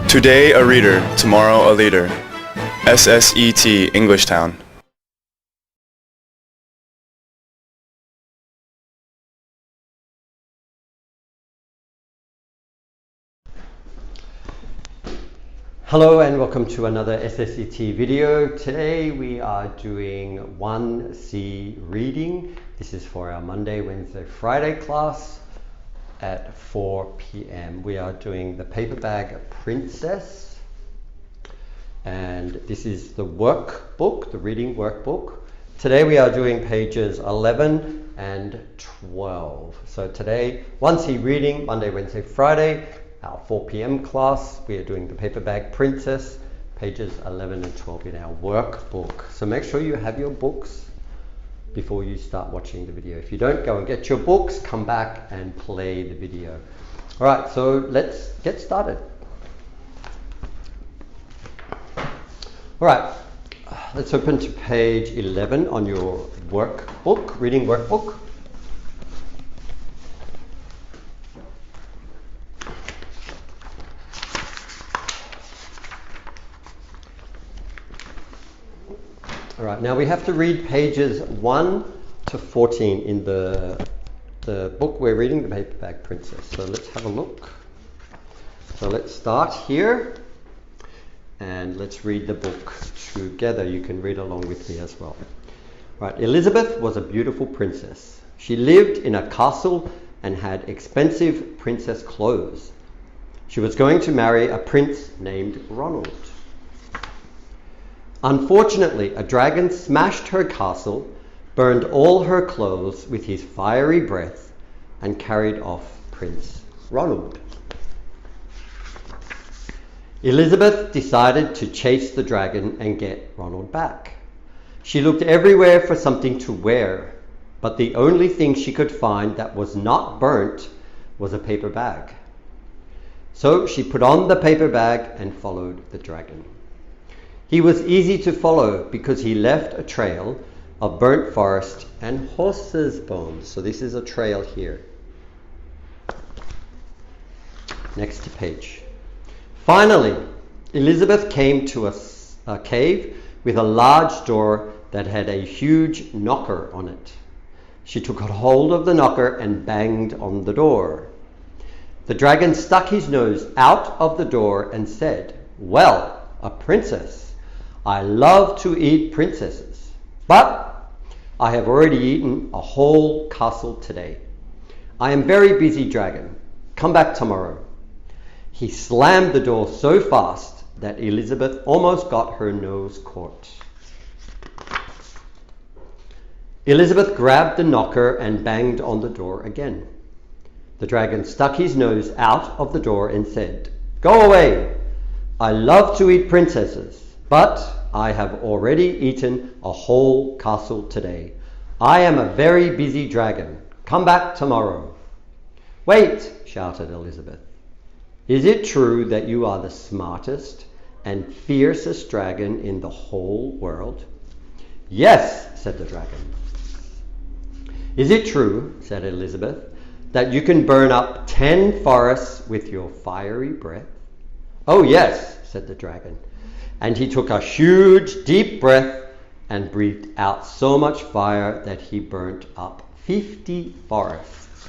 Today a reader, tomorrow a leader. SSET Englishtown. Hello and welcome to another SSET video. Today we are doing 1C reading. This is for our Monday, Wednesday, Friday class at 4 p.m. We are doing the Paper Bag Princess, and this is the workbook, the reading workbook. Today we are doing pages 11 and 12. So today, 1C reading, Monday, Wednesday, Friday. Our 4 p.m. class, we are doing the Paper Bag Princess, pages 11 and 12 in our workbook. So make sure you have your books before you start watching the video. If you don't, go and get your books, come back and play the video. All right, so let's get started. All right, let's open to page 11 on your workbook, reading workbook. All right, now we have to read pages 1 to 14 in the book we're reading, the Paper Bag Princess. So let's have a look. So let's start here and let's read the book together. You can read along with me as well. Right, Elizabeth was a beautiful princess. She lived in a castle and had expensive princess clothes. She was going to marry a prince named Ronald. Unfortunately, a dragon smashed her castle, burned all her clothes with his fiery breath, and carried off Prince Ronald. Elizabeth decided to chase the dragon and get Ronald back. She looked everywhere for something to wear, but the only thing she could find that was not burnt was a paper bag. So she put on the paper bag and followed the dragon. He was easy to follow because he left a trail of burnt forest and horses' bones. So this is a trail here. Next page. Finally, Elizabeth came to a cave with a large door that had a huge knocker on it. She took hold of the knocker and banged on the door. The dragon stuck his nose out of the door and said, "Well, a princess. I love to eat princesses, but I have already eaten a whole castle today. I am very busy, dragon. Come back tomorrow." He slammed the door so fast that Elizabeth almost got her nose caught. Elizabeth grabbed the knocker and banged on the door again. The dragon stuck his nose out of the door and said, "Go away. I love to eat princesses, but I have already eaten a whole castle today. I am a very busy dragon. Come back tomorrow." "Wait," shouted Elizabeth. "Is it true that you are the smartest and fiercest dragon in the whole world?" "Yes," said the dragon. "Is it true," said Elizabeth, "that you can burn up 10 forests with your fiery breath?" "Oh yes," said the dragon. And he took a huge, deep breath and breathed out so much fire that he burnt up 50 forests.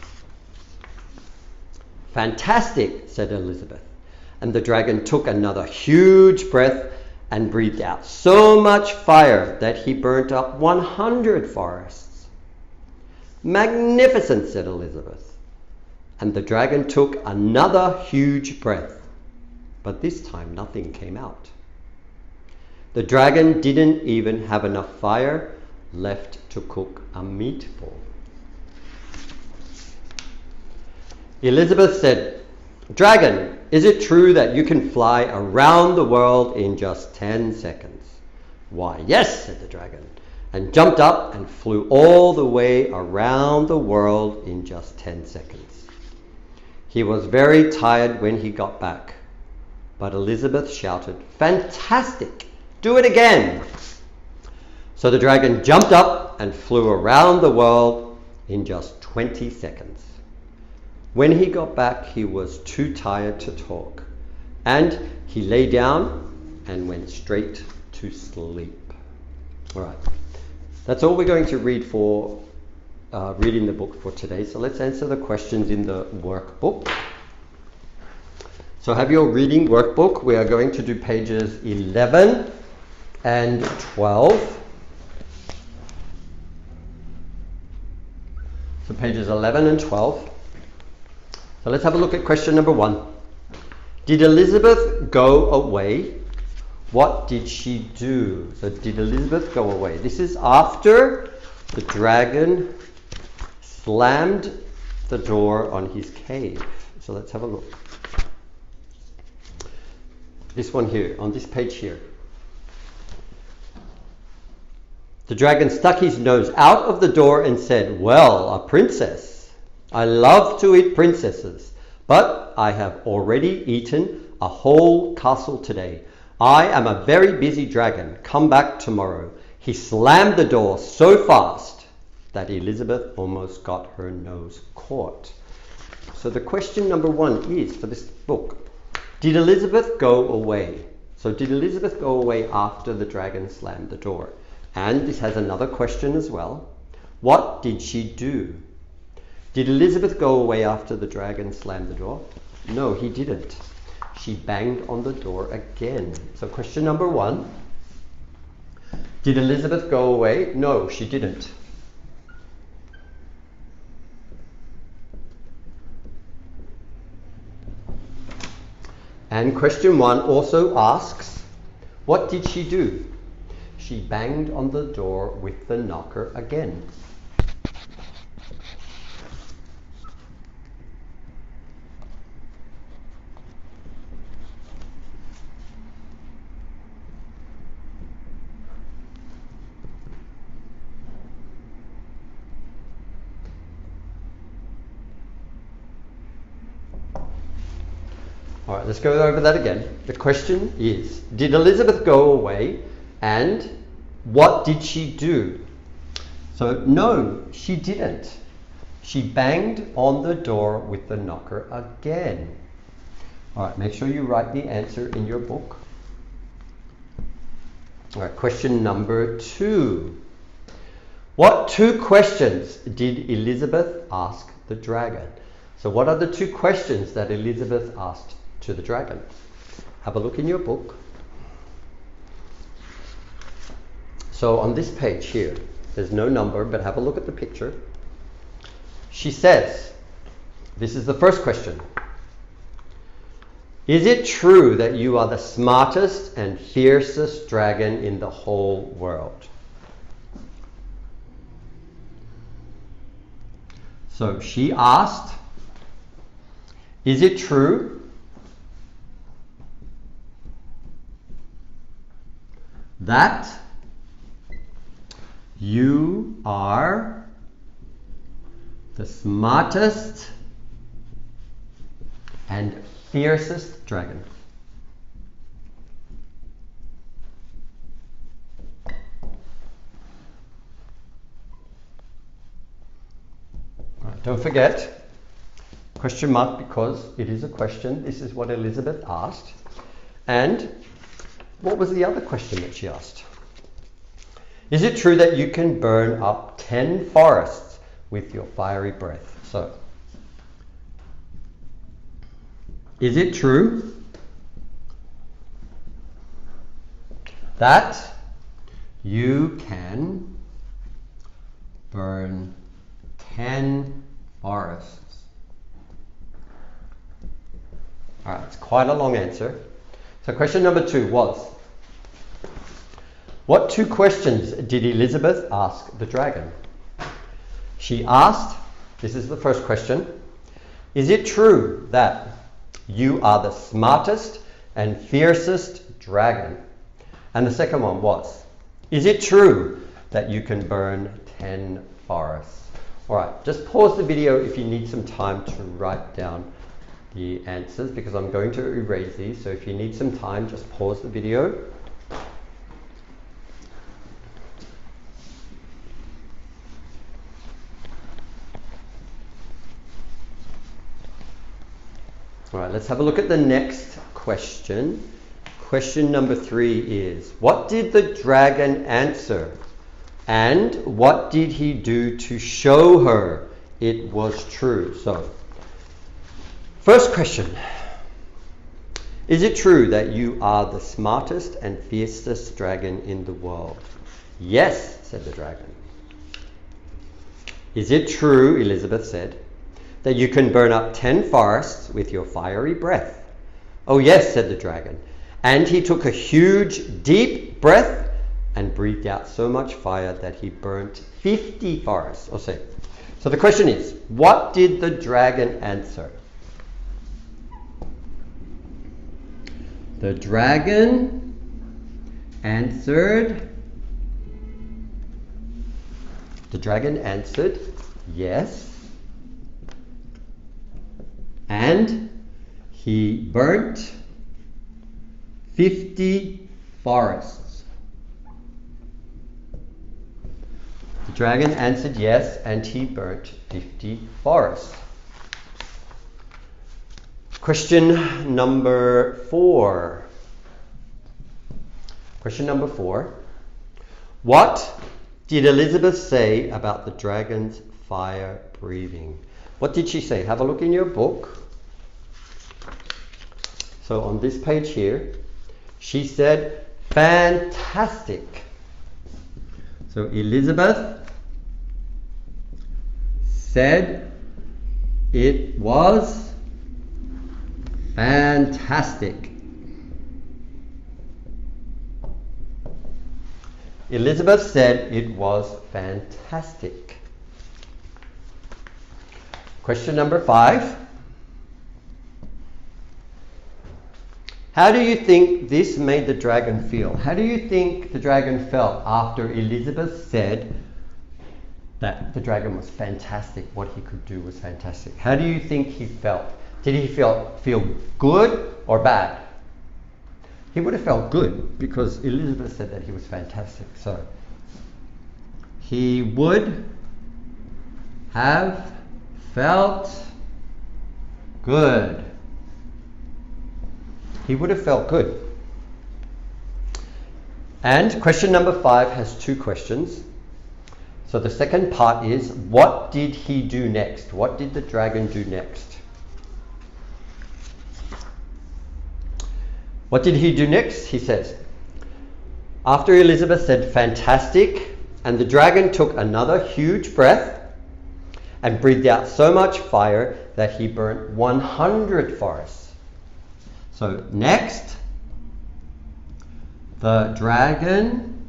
"Fantastic," said Elizabeth. And the dragon took another huge breath and breathed out so much fire that he burnt up 100 forests. "Magnificent," said Elizabeth. And the dragon took another huge breath, but this time nothing came out. The dragon didn't even have enough fire left to cook a meatball. Elizabeth said, "Dragon, is it true that you can fly around the world in just 10 seconds?" "Why, yes," said the dragon, and jumped up and flew all the way around the world in just 10 seconds. He was very tired when he got back, but Elizabeth shouted, "Fantastic! Do it again!" So the dragon jumped up and flew around the world in just 20 seconds. When he got back, he was too tired to talk, And he lay down and went straight to sleep. All right. That's all we're going to read for reading the book for today. So let's answer the questions in the workbook. So have your reading workbook. We are going to do pages 11 and 12. So pages 11 and 12. So let's have a look at question number 1. Did Elizabeth go away? What did she do? So did Elizabeth go away? This is after the dragon slammed the door on his cave. So let's have a look. This one here, on this page here. The dragon stuck his nose out of the door and said, "Well, a princess. I love to eat princesses, but I have already eaten a whole castle today. I am a very busy dragon. Come back tomorrow." He slammed the door so fast that Elizabeth almost got her nose caught. So the question number 1 is, for this book, did Elizabeth go away? So did Elizabeth go away after the dragon slammed the door? And this has another question as well. What did she do? Did Elizabeth go away after the dragon slammed the door? No, he didn't. She banged on the door again. So question number 1. Did Elizabeth go away? No, she didn't. And question 1 also asks, what did she do? She banged on the door with the knocker again. All right, let's go over that again. The question is, did Elizabeth go away and what did she do? So no, she didn't. She banged on the door with the knocker again. All right, make sure you write the answer in your book. All right, question number 2. What 2 questions did Elizabeth ask the dragon? So what are the 2 questions that Elizabeth asked to the dragon? Have a look in your book. So on this page here, there's no number, but have a look at the picture. She says, this is the first question. Is it true that you are the smartest and fiercest dragon in the whole world? So she asked, is it true that you are the smartest and fiercest dragon? All right, don't forget, question mark because it is a question. This is what Elizabeth asked. And what was the other question that she asked? Is it true that you can burn up 10 forests with your fiery breath? So, is it true that you can burn 10 forests? All right, it's quite a long answer. So question number 2 was, what 2 questions did Elizabeth ask the dragon? She asked, this is the first question, is it true that you are the smartest and fiercest dragon? And the second one was, is it true that you can burn 10 forests? All right, just pause the video if you need some time to write down the answers, because I'm going to erase these. So if you need some time, just pause the video. All right, let's have a look at the next question. Question number 3 is, what did the dragon answer? And what did he do to show her it was true? So, first question. Is it true that you are the smartest and fiercest dragon in the world? Yes, said the dragon. Is it true, Elizabeth said, that you can burn up 10 forests with your fiery breath? Oh yes, said the dragon. And he took a huge, deep breath and breathed out so much fire that he burnt 50 forests. So the question is, what did the dragon answer? The dragon answered yes, and he burnt 50 forests. The dragon answered yes, and he burnt 50 forests. Question number 4. What did Elizabeth say about the dragon's fire breathing? What did she say? Have a look in your book. So on this page here, she said, fantastic. So Elizabeth said it was fantastic. Elizabeth said it was fantastic. Question number 5. How do you think this made the dragon feel? How do you think the dragon felt after Elizabeth said that the dragon was fantastic, what he could do was fantastic? How do you think he felt? Did he feel good or bad? He would have felt good because Elizabeth said that he was fantastic. So he would have felt good. He would have felt good. And question number 5 has 2 questions. So the second part is, what did he do next? What did the dragon do next? What did he do next? He says, after Elizabeth said fantastic, and the dragon took another huge breath and breathed out so much fire that he burnt 100 forests. So next, the dragon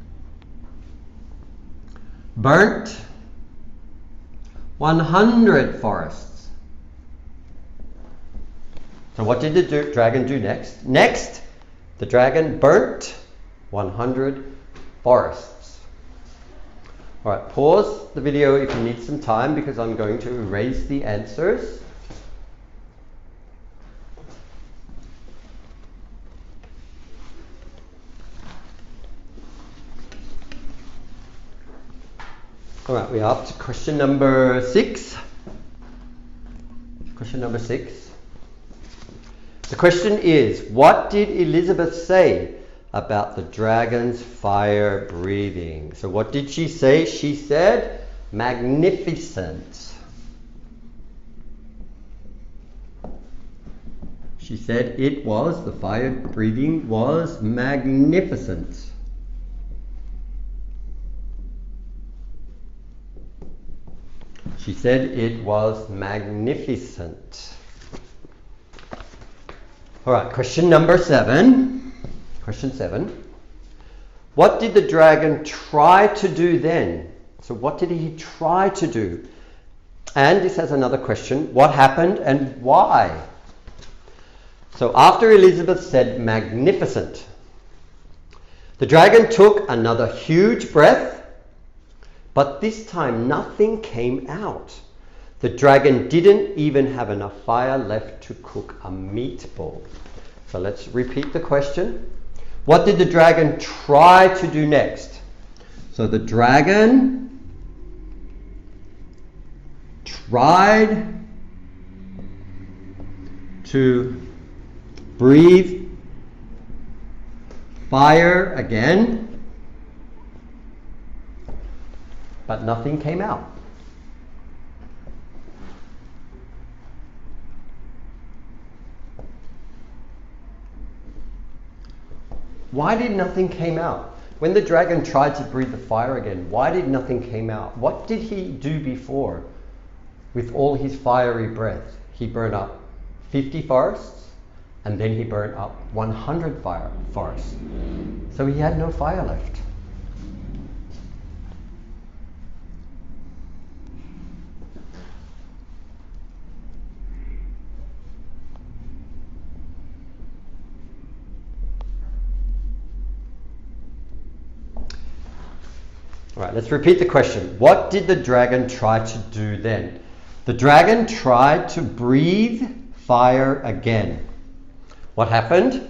burnt 100 forests. So what did the dragon do next? Next, the dragon burnt 100 forests. All right, pause the video if you need some time because I'm going to erase the answers. All right, we're up to question number 6. Question number 6. The question is, what did Elizabeth say about the dragon's fire breathing? So what did she say? She said, magnificent. She said the fire breathing was magnificent. She said it was magnificent. All right, question number 7. Question 7. What did the dragon try to do then? So what did he try to do? And this has another question. What happened and why? So after Elizabeth said magnificent, the dragon took another huge breath, but this time nothing came out. The dragon didn't even have enough fire left to cook a meatball. So let's repeat the question. What did the dragon try to do next? So the dragon tried to breathe fire again, but nothing came out. Why did nothing came out? When the dragon tried to breathe the fire again, why did nothing came out? What did he do before with all his fiery breath? He burned up 50 forests, and then he burnt up 100 forests. So he had no fire left. All right, let's repeat the question. What did the dragon try to do then? The dragon tried to breathe fire again. What happened?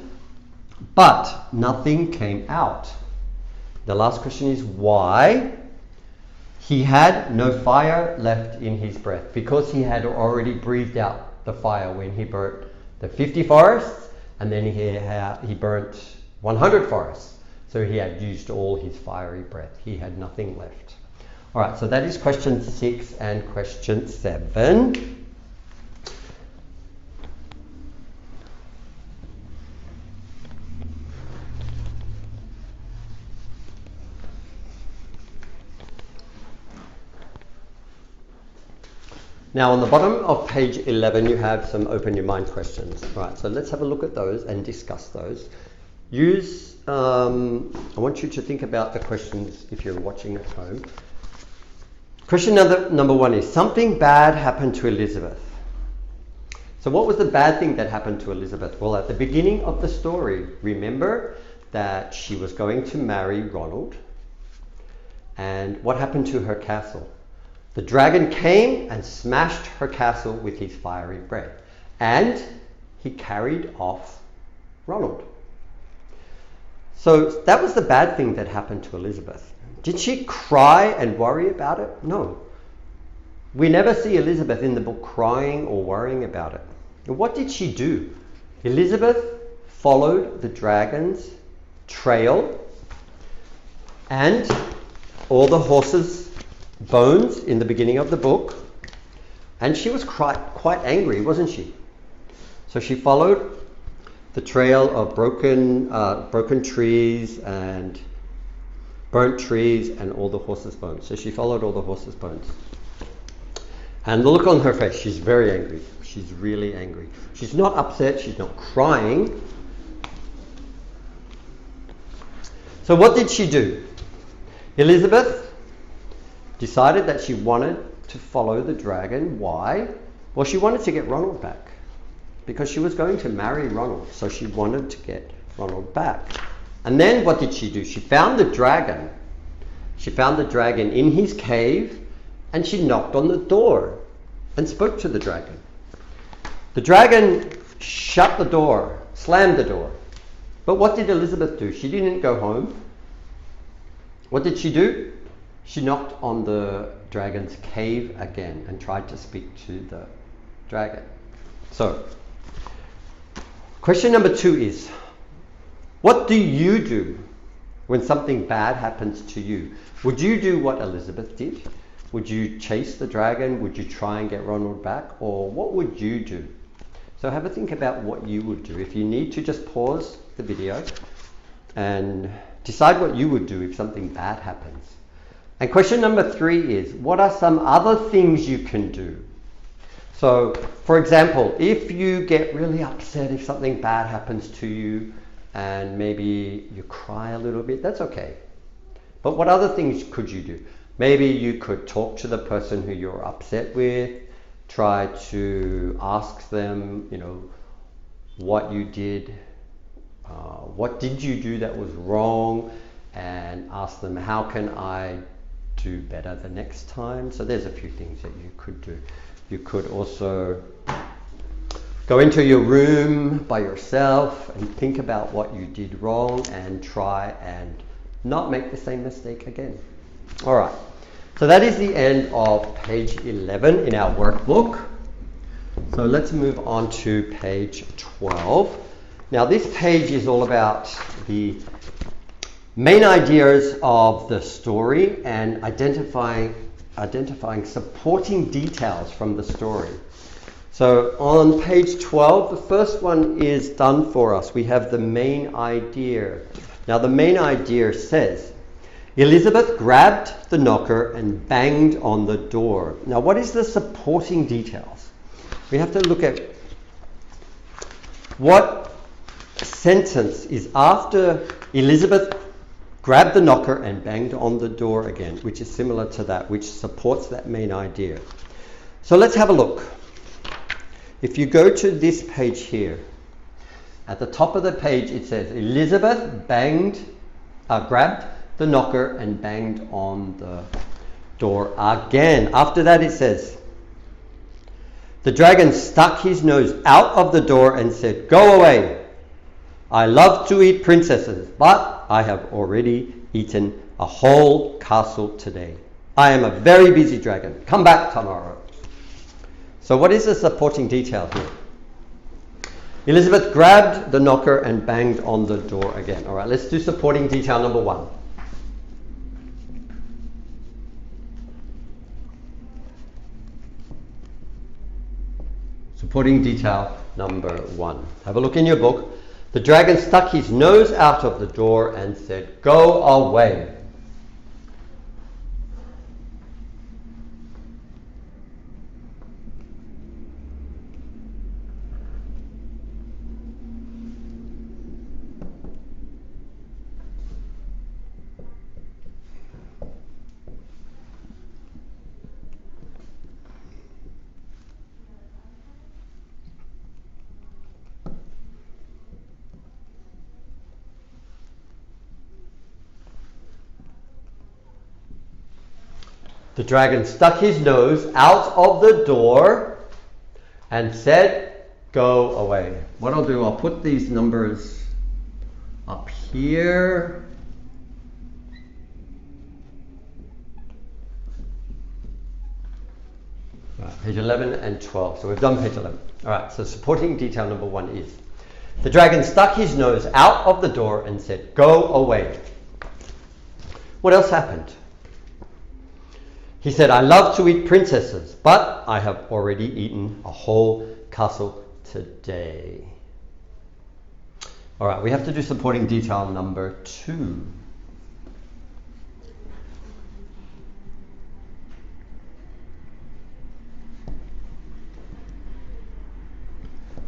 But nothing came out. The last question is why? He had no fire left in his breath because he had already breathed out the fire when he burnt the 50 forests, and then he burnt 100 forests. So he had used all his fiery breath. He had nothing left. All right, so that is question 6 and question 7. Now on the bottom of page 11 you have some open your mind questions. All right, so let's have a look at those and discuss those. I want you to think about the questions if you're watching at home. Question number 1 is, something bad happened to Elizabeth. So what was the bad thing that happened to Elizabeth? Well, at the beginning of the story, remember that she was going to marry Ronald. And what happened to her castle? The dragon came and smashed her castle with his fiery breath. And he carried off Ronald. So that was the bad thing that happened to Elizabeth. Did she cry and worry about it? No. We never see Elizabeth in the book crying or worrying about it. And what did she do? Elizabeth followed the dragon's trail and all the horses' bones in the beginning of the book. And she was quite angry, wasn't she? So she followed the trail of broken trees and burnt trees and all the horses' bones. So she followed all the horses' bones. And the look on her face, she's very angry. She's really angry. She's not upset, she's not crying. So what did she do? Elizabeth decided that she wanted to follow the dragon. Why? Well, she wanted to get Ronald back. Because she was going to marry Ronald, so she wanted to get Ronald back. And then what did she do? She found the dragon. She found the dragon in his cave, and she knocked on the door and spoke to the dragon. The dragon shut the door, slammed the door. But what did Elizabeth do? She didn't go home. What did she do? She knocked on the dragon's cave again and tried to speak to the dragon. So, question number 2 is, what do you do when something bad happens to you? Would you do what Elizabeth did? Would you chase the dragon? Would you try and get Ronald back? Or what would you do? So have a think about what you would do. If you need to, just pause the video and decide what you would do if something bad happens. And question number 3 is, what are some other things you can do? So, for example, if you get really upset if something bad happens to you and maybe you cry a little bit, that's okay. But what other things could you do? Maybe you could talk to the person who you're upset with, try to ask them, what you did, what did you do that was wrong, and ask them, how can I do better the next time? So there's a few things that you could do. You could also go into your room by yourself and think about what you did wrong and try and not make the same mistake again. All right, so that is the end of page 11 in our workbook. So let's move on to page 12. Now this page is all about the main ideas of the story and identifying supporting details from the story. So on page 12, the first one is done for us. We have the main idea. Now the main idea says, Elizabeth grabbed the knocker and banged on the door. Now what is the supporting details? We have to look at what sentence is after Elizabeth grabbed the knocker and banged on the door again, which is similar to that, which supports that main idea. So let's have a look. If you go to this page here, at the top of the page it says Elizabeth grabbed the knocker and banged on the door again. After that it says, the dragon stuck his nose out of the door and said, "Go away. I love to eat princesses, but I have already eaten a whole castle today. I am a very busy dragon. Come back tomorrow." So what is the supporting detail here? Elizabeth grabbed the knocker and banged on the door again. All right, let's do supporting detail number 1. Supporting detail number 1. Have a look in your book. The dragon stuck his nose out of the door and said, "Go away." The dragon stuck his nose out of the door and said, "Go away." What I'll do, I'll put these numbers up here. Right, page 11 and 12. So we've done page 11. All right, so supporting detail number 1 is, the dragon stuck his nose out of the door and said, "Go away." What else happened? He said, "I love to eat princesses, but I have already eaten a whole castle today." All right, we have to do supporting detail number 2.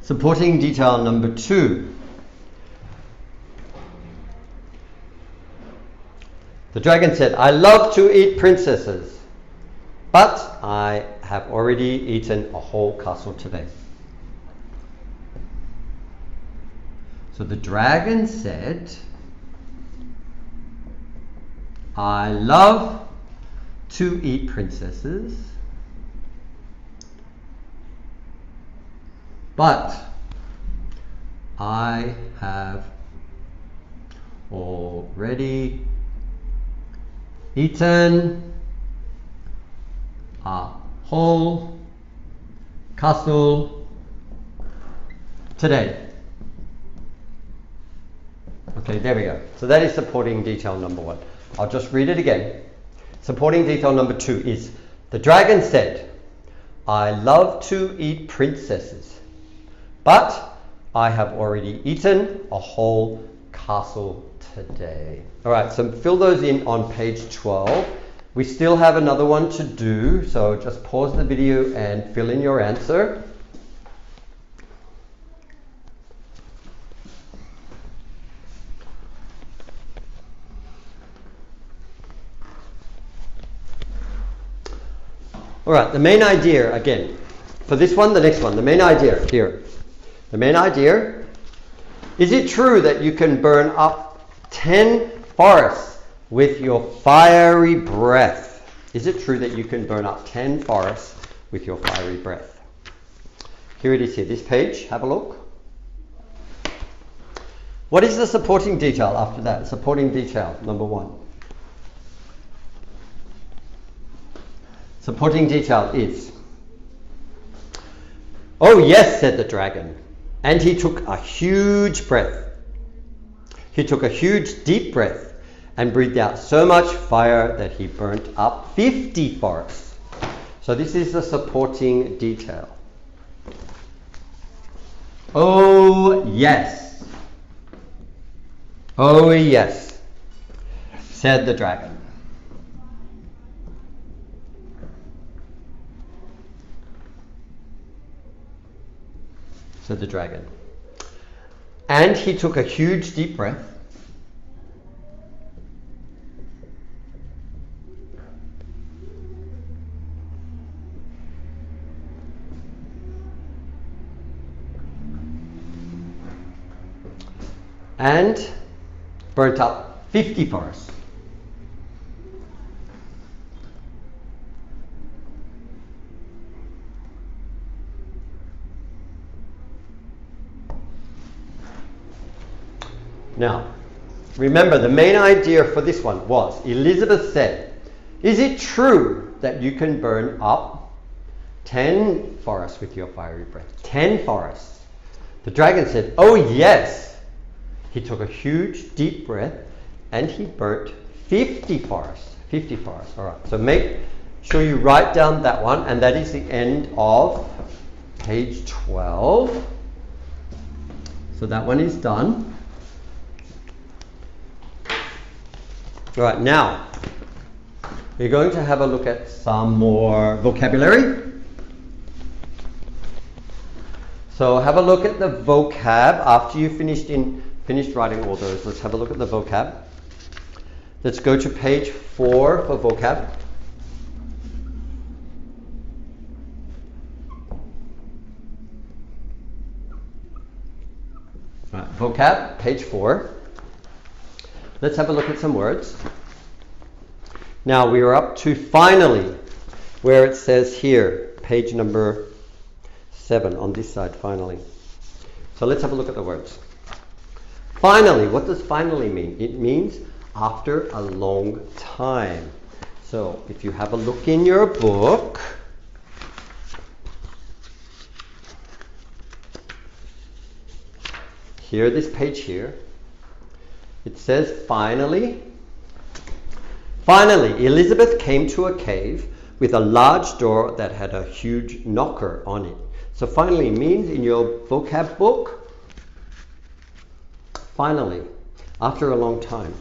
Supporting detail number 2. The dragon said, "I love to eat princesses, but I have already eaten a whole castle today." So the dragon said, "I love to eat princesses, but I have already eaten a whole castle today." Okay, there we go. So that is supporting detail number 1. I'll just read it again. Supporting detail number 2 is, the dragon said, "I love to eat princesses, but I have already eaten a whole castle today." All right, so fill those in on page 12. We still have another one to do, so just pause the video and fill in your answer. All right, the main idea again. For this one, the next one, the main idea here. The main idea, is it true that you can burn up 10 forests with your fiery breath? Is it true that you can burn up 10 forests with your fiery breath? Here it is here, this page, have a look. What is the supporting detail after that? Supporting detail number 1. Supporting detail is, "Oh yes," said the dragon, and he took a huge breath. He took a huge deep breath and breathed out so much fire that he burnt up 50 forests. So this is the supporting detail. Oh yes. Oh yes, said the dragon. Said the dragon. And he took a huge deep breath. And burnt up 50 forests. Now, remember the main idea for this one was Elizabeth said, is it true that you can burn up 10 forests with your fiery breath? 10 forests. The dragon said, oh yes. He took a huge deep breath and he burnt 50 forests. 50 forests. All right. So make sure you write down that one, and that is the end of page 12. So that one is done. All right, now we're going to have a look at some more vocabulary. So have a look at the vocab after you finished writing all those. Let's have a look at the vocab. Let's go to page 4 for vocab. All right, vocab, page 4. Let's have a look at some words. Now we are up to finally, where it says here, page number 7 on this side, finally. So let's have a look at the words. Finally, what does finally mean? It means after a long time. So if you have a look in your book, here, this page here, it says finally. Finally, Elizabeth came to a cave with a large door that had a huge knocker on it. So finally means in your vocab book, finally, after a long time.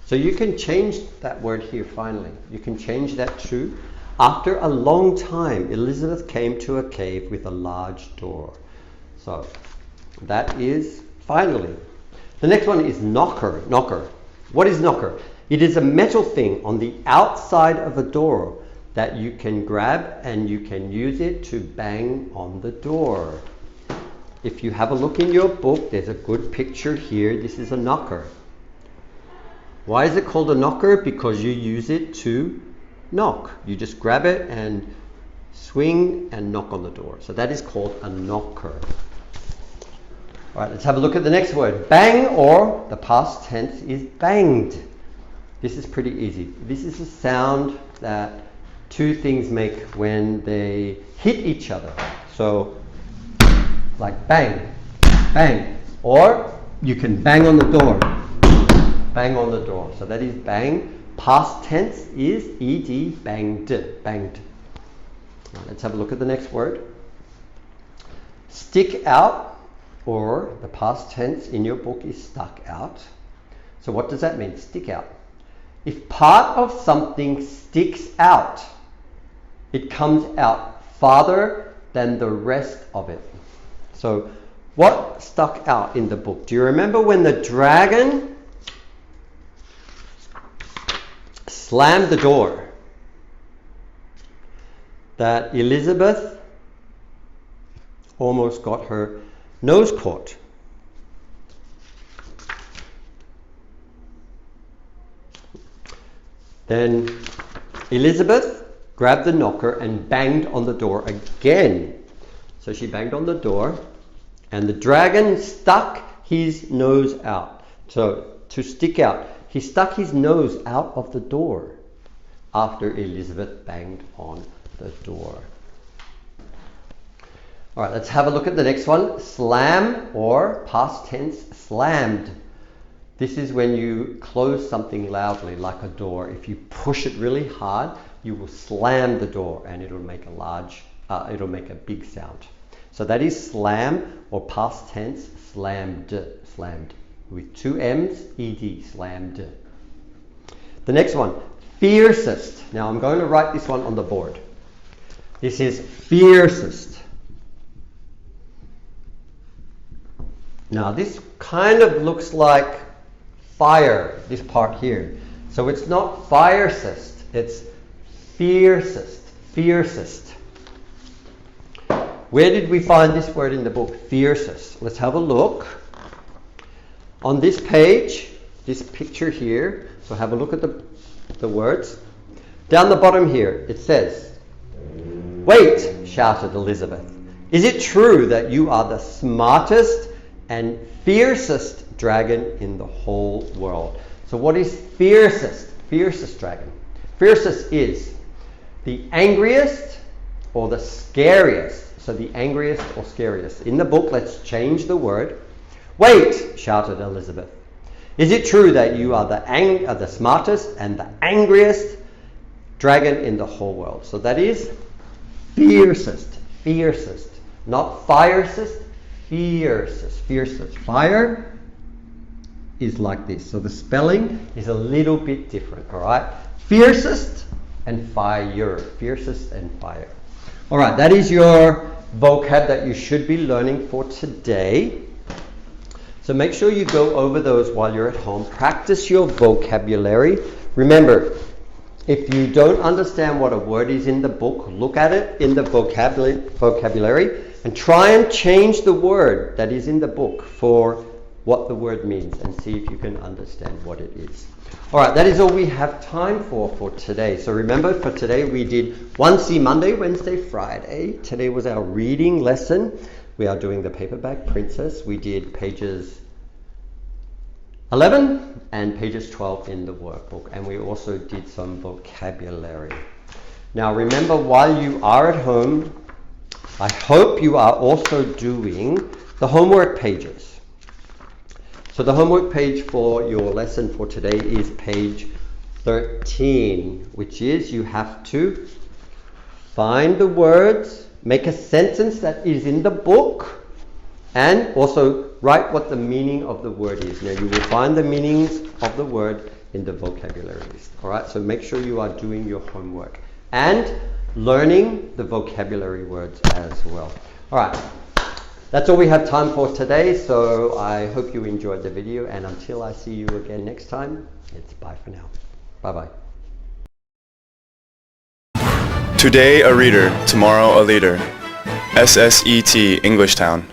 So you can change that word here, finally. You can change that to after a long time, Elizabeth came to a cave with a large door. So that is finally. The next one is knocker. Knocker. What is knocker? It is a metal thing on the outside of a door that you can grab and you can use it to bang on the door. If you have a look in your book, there's a good picture here. This is a knocker. Why is it called a knocker? Because you use it to knock. You just grab it and swing and knock on the door. So that is called a knocker. All right, let's have a look at the next word. Bang, or the past tense is banged. This is pretty easy. This is a sound that two things make when they hit each other. So, like bang, bang. Or you can bang on the door. Bang on the door. So that is bang. Past tense is ed, banged, banged. Right, let's have a look at the next word. Stick out, or the past tense in your book is stuck out. So what does that mean? Stick out. If part of something sticks out, it comes out farther than the rest of it. So what stuck out in the book? Do you remember when the dragon slammed the door, that Elizabeth almost got her nose caught? Then Elizabeth grabbed the knocker and banged on the door again. So she banged on the door, and the dragon stuck his nose out. So to stick out, he stuck his nose out of the door after Elizabeth banged on the door. All right, let's have a look at the next one. Slam, or past tense, slammed. This is when you close something loudly, like a door. If you push it really hard, you will slam the door and it'll make a big sound. So that is slam, or past tense, slammed, slammed. With two M's, ed, slammed. The next one, fiercest. Now I'm going to write this one on the board. This is fiercest. Now this kind of looks like fire, this part here. So it's not fiercest, it's fiercest, fiercest. Where did we find this word in the book, fiercest? Let's have a look. On this page, this picture here, so have a look at the words. Down the bottom here, it says, "Wait," shouted Elizabeth. "Is it true that you are the smartest and fiercest dragon in the whole world?" So what is fiercest? Fiercest dragon. Fiercest is the angriest or the scariest. So the angriest or scariest. In the book, let's change the word. "Wait," shouted Elizabeth. "Is it true that you are the smartest and the angriest dragon in the whole world?" So that is fiercest. Fiercest. Not fiercest. Fiercest. Fiercest. Fire is like this. So the spelling is a little bit different, all right? Fiercest and fire. Fiercest and fire. All right, that is your vocab that you should be learning for today. So make sure you go over those while you're at home. Practice your vocabulary. Remember, if you don't understand what a word is in the book, look at it in the vocabulary and try and change the word that is in the book for what the word means and see if you can understand what it is. All right, that is all we have time for today. So remember, for today we did 1C Monday, Wednesday, Friday. Today was our reading lesson. We are doing the Paperback Princess. We did pages 11 and pages 12 in the workbook. And we also did some vocabulary. Now remember, while you are at home, I hope you are also doing the homework pages. So the homework page for your lesson for today is page 13, which is you have to find the words, make a sentence that is in the book, and also write what the meaning of the word is. Now you will find the meanings of the word in the vocabulary list. All right, so make sure you are doing your homework and learning the vocabulary words as well. All right. That's all we have time for today, so I hope you enjoyed the video, and until I see you again next time, it's bye for now. Bye-bye. Today a reader, tomorrow a leader. SSET Englishtown.